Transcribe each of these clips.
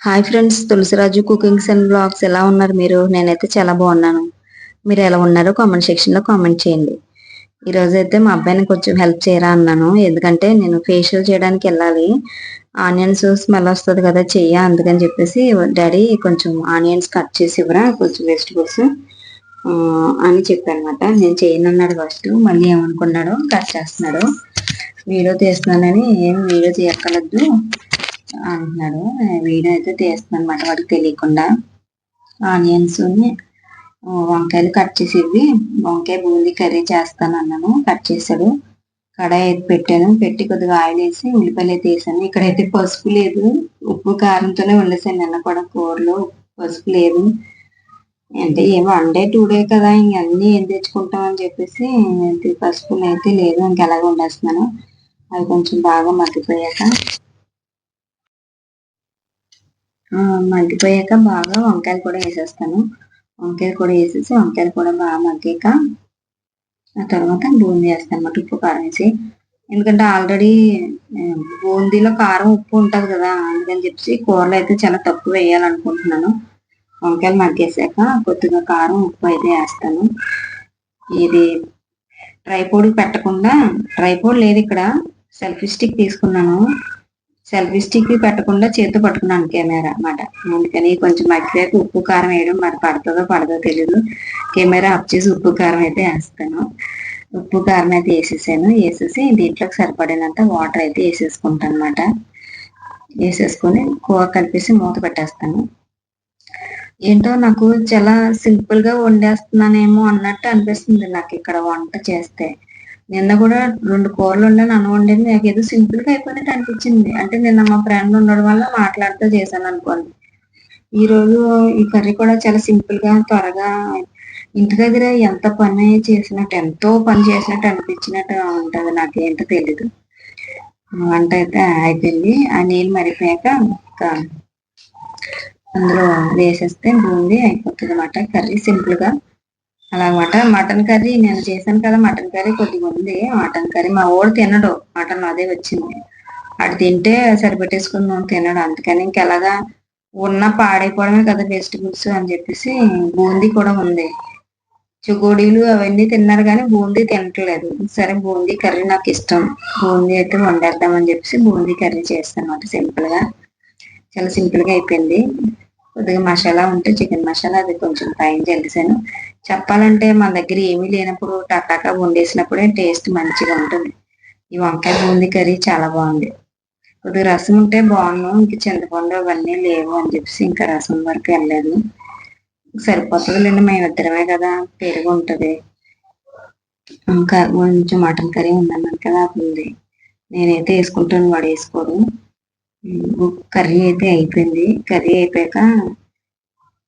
Hi friends, Tulasiraju cookings and blogs ఎలా ఉన్నారు మీరు? నేనైతే చాలా బాగున్నాను. మీరు ఎలా ఉన్నారో కామెంట్ సెక్షన్లో కామెంట్ చేయండి. ఈరోజు అయితే మా అబ్బాయిని కొంచెం హెల్ప్ చేయరా అన్నాను. ఎందుకంటే నేను ఫేషియల్ చేయడానికి వెళ్ళాలి. ఆనియన్స్ స్మెల్ వస్తుంది కదా అందుకని చెప్పేసి డాడీ కొంచెం ఆనియన్స్ కట్ చేసి ఇవ్వరా, కొంచెం వెజిటబుల్స్ అని చెప్పానమాట. నేను చేయనన్నాడు ఫస్ట్, మళ్ళీ ఏమనుకున్నాడో కట్ చేస్తున్నాడు. వీడియో తీస్తున్నానని ఏం వీడియో తీయక్కర్లేదు అంటున్నాడు. వీడియో అయితే తీస్తున్నాను అనమాట వాడికి తెలియకుండా. ఆనియన్స్ వంకాయలు కట్ చేసేవి, వంకాయ బూందీ కర్రీ చేస్తాను అన్నాను. కట్ చేశాడు. కడాయి అయితే పెట్టాను, పెట్టి కొద్దిగా ఆయిల్ వేసి ఉల్లిపాయలు అయితే వేసాను. ఇక్కడైతే పసుపు లేదు, ఉప్పు కారంతోనే వండేసాను. నిన్న కూడా కూరలో పసుపు లేదు. అంటే ఏమో 1 డే 2 డే కదా, ఇంకన్నీ ఏం తెచ్చుకుంటాం అని చెప్పేసి పసుపు అయితే లేదు, ఇంకెలాగ వండేస్తున్నాను. అవి కొంచెం బాగా మగ్గిపోయాక బాగా వంకాయలు కూడా వేసేస్తాను. వంకాయలు కూడా వేసేసి వంకాయలు కూడా బాగా మగ్గాక ఆ తర్వాత బూందీ వేస్తాను అన్నమాట, ఉప్పు కారం వేసి. ఎందుకంటే ఆల్రెడీ బూందీలో కారం ఉప్పు ఉంటుంది కదా, అందుకని చెప్పేసి కూరలో అయితే చాలా తక్కువ వేయాలనుకుంటున్నాను. వంకాయలు మగ్గేసాక కొద్దిగా కారం ఉప్పు అయితే వేస్తాను. ఇది ట్రైపోడ్ పెట్టకుండా, ట్రైపోడ్ లేదు ఇక్కడ, సెల్ఫీ స్టిక్ తీసుకున్నాను. సెల్ఫీ స్టిక్ పెట్టకుండా చేతితో పట్టుకున్నాను కెమెరా అన్నమాట. అందుకని కొంచెం మగ్గిపోయాక ఉప్పు కారం వేయడం మరి పడుతుందో పడదో తెలియదు. కెమెరా ఆఫ్ చేసి ఉప్పు కారం అయితే వేస్తాను. ఉప్పు కారం అయితే వేసేసి దీంట్లోకి సరిపడినంత వాటర్ అయితే వేసేసుకుంటాను అనమాట. వేసేసుకొని కూర కలిపేసి మూత పెట్టేస్తాను. ఏంటో నాకు చాలా సింపుల్ గా వండేస్తున్నానేమో అన్నట్టు అనిపిస్తుంది నాకు ఇక్కడ వంట చేస్తే. నిన్న కూడా 2 కూరలు వండాను, అన్నం వండాను. నాకు ఏదో సింపుల్ గా అయిపోయినట్టు అనిపించింది. అంటే నిన్న మా ఫ్రెండ్ ఉండడం వల్ల మాట్లాడుతూ చేశాను అనుకోండి. ఈ రోజు ఈ కర్రీ కూడా చాలా సింపుల్ గా త్వరగా, ఇంటి దగ్గర ఎంత పని చేసినట్టు, ఎంతో పని చేసినట్టు అనిపించినట్టు ఉంటది. నాకేంటో తెలీదు. వంట అయితే అయిపోయింది. ఆ నీళ్ళు మరిపోయాక అందులో వేసేస్తే బూందీ అయిపోతుంది అన్నమాట. కర్రీ సింపుల్ గా అలాగమాట. మటన్ కర్రీ నేను చేశాను కదా, మటన్ కర్రీ కొద్దిగా ఉంది. మటన్ కర్రీ మా వాడు తినడు, మటన్ అదే వచ్చింది. అటు తింటే సరిపెట్టేసుకుని తినడు. అందుకని ఇంకెలాగా ఉన్న పాడైపోవడమే కదా వెజిటబుల్స్ అని చెప్పేసి బూందీ కూడా ఉంది. చుగోడీలు అవన్నీ తిన్నారు కానీ బూందీ తినట్లేదు. సరే బూందీ కర్రీ నాకు ఇష్టం, బూందీ అయితే వండేద్దామని చెప్పేసి బూందీ కర్రీ చేస్తాను అన్నమాట. సింపుల్ గా, చాలా సింపుల్ గా అయిపోయింది. కొద్దిగా మసాలా ఉంటే చికెన్ మసాలా అది కొంచెం పైన చల్లేసాను. చెప్పాలంటే మన దగ్గర ఏమీ లేనప్పుడు టటాకా వండేసినప్పుడే టేస్ట్ మంచిగా ఉంటుంది. ఈ వంకాయ బూందీ కర్రీ చాలా బాగుంది. కొద్దిగా రసం ఉంటే బాగున్నాం, ఇంక చింతపండు అవన్నీ లేవు అని చెప్పేసి ఇంకా రసం వరకు వెళ్ళలేదు. సరిపోతుందిలేండి, మేమిద్దరమే కదా, పెరుగు ఉంటుంది. ఇంకా కొంచెం మటన్ కర్రీ ఉందన్నాను కదా, అది ఉంది. నేనైతే వేసుకుంటాను, వాడు వేసుకోడు. కర్రీ అయితే అయిపోయింది. కర్రీ అయిపోయాక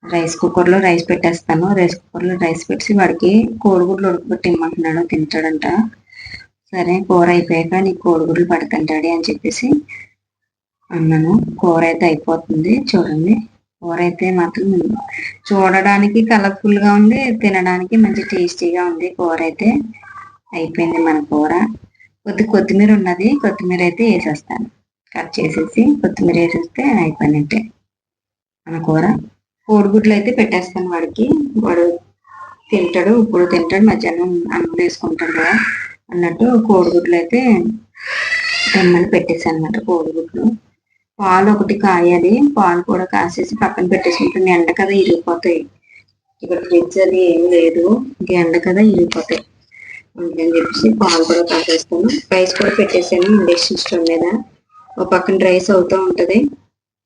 రైస్ కుక్కర్ లో రైస్ పెట్టేస్తాను. రైస్ కుక్కర్ లో రైస్ పెట్టి వాడికి కోడిగుడ్లు ఉడకబెట్టి ఇమ్మంటున్నాడు, తింటాడంట. సరే కూర అయిపోయాక నీకు కోడిగుడ్లు పడతాను డాడీ అని చెప్పేసి అన్నాను. కూర అయితే అయిపోతుంది. చూడండి, కూర అయితే మాత్రం చూడడానికి కలర్ఫుల్ గా ఉంది, తినడానికి మంచి టేస్టీగా ఉంది. కూర అయితే అయిపోయింది మన కూర. కొత్తిమీర ఉన్నది, కొత్తిమీర అయితే వేసేస్తాను. కట్ చేసేసి కొత్తిమీర వేసేస్తే అయిపోయినట్టే మన కూర. కోడిగుడ్లు అయితే పెట్టేస్తాను వాడికి, వాడు తింటాడు. ఇప్పుడు తింటాడు, మధ్యాహ్నం అన్నం వేసుకుంటాడు కదా అన్నట్టు కోడిగుడ్లు అయితే తెమ్మని పెట్టేసాను అన్నమాట. కోడిగుడ్లు, పాలు ఒకటి కాయాలి, పాలు కూడా కాసేసి పక్కన పెట్టేసుకుంటాను. ఎండ కదా ఇరిగిపోతాయి, ఇక్కడ ఫ్రిడ్జ్ అది ఏం లేదు, ఇంక ఎండ కదా ఇరిగిపోతాయి అందుకని చెప్పేసి పాలు కూడా కాసేస్తాను. రైస్ కూడా పెట్టేసాను ఇండక్షన్ స్టవ్ మీద. ఒక పక్కన రైస్ అవుతూ ఉంటది.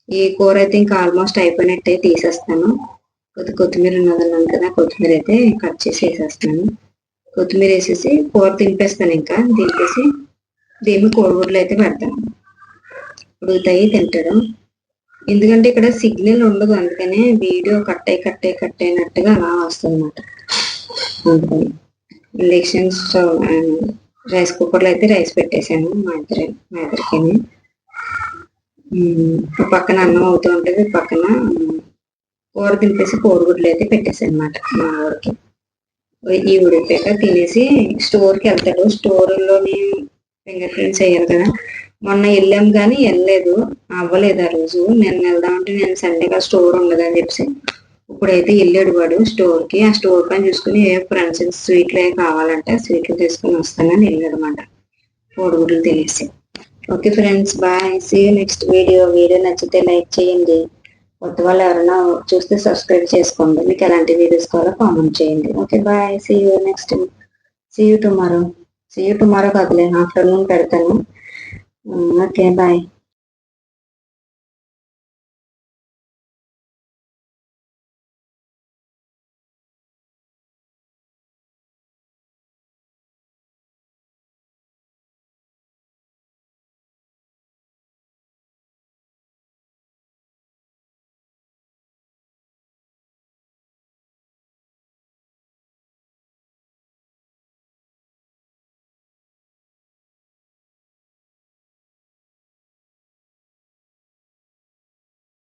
ఈ కూర అయితే ఇంకా ఆల్మోస్ట్ అయిపోయినట్టే తీసేస్తాను. కొత్తిమీర ఉన్నదన్నాను కదా, కొత్తిమీర అయితే కట్ చేసి వేసేస్తాను. కొత్తిమీర వేసేసి కూర దింపేస్తాను. ఇంకా దింపేసి దీన్ని కోడిగుడ్లు అయితే పెడతాను, ఉడుకుతాయి, తింటాడు. ఎందుకంటే ఇక్కడ సిగ్నల్ ఉండదు, అందుకనే వీడియో కట్ అయినట్టుగా అలా వస్తుంది అన్నమాట. అందుకని ఇండక్షన్ స్టవ్ రైస్ కుక్కర్లో అయితే రైస్ పెట్టేశాను మా ఇద్దరికి. పక్కన అన్నం అవుతూ ఉంటుంది, పక్కన కూర దింపేసి కోడిగుడ్లు అయితే పెట్టేసాను అనమాట మా ఊరికి. ఈ ఉడికాక తినేసి స్టోర్కి వెళ్తాడు. స్టోర్లోని ఫింగర్ ప్రింట్స్ వేయాలి కదా, మొన్న వెళ్ళాం కానీ వెళ్ళలేదు, అవ్వలేదు ఆ రోజు. నేను వెళ్దామంటే నేను సండేగా స్టోర్ ఉండదని చెప్పి ఇప్పుడైతే వెళ్ళాడు వాడు స్టోర్కి. ఆ స్టోర్ పని చూసుకుని ఏ ఫ్రెండ్స్ స్వీట్లు ఏ కావాలంటే స్వీట్లు తీసుకుని వస్తానని వెళ్ళాడు అనమాట, కోడిగుడ్లు తినేసి. Okay friends, bye, see you next video నచ్చితే లైక్ చేయండి, కొత్త వాళ్ళు ఎవరైనా చూస్తే సబ్స్క్రైబ్ చేసుకోండి, మీకు ఎలాంటి వీడియోస్ కావాలో కామెంట్ చేయండి. Okay bye, see you next, see you tomorrow కాదులే, ఆఫ్టర్నూన్ పెడతాను. Okay bye.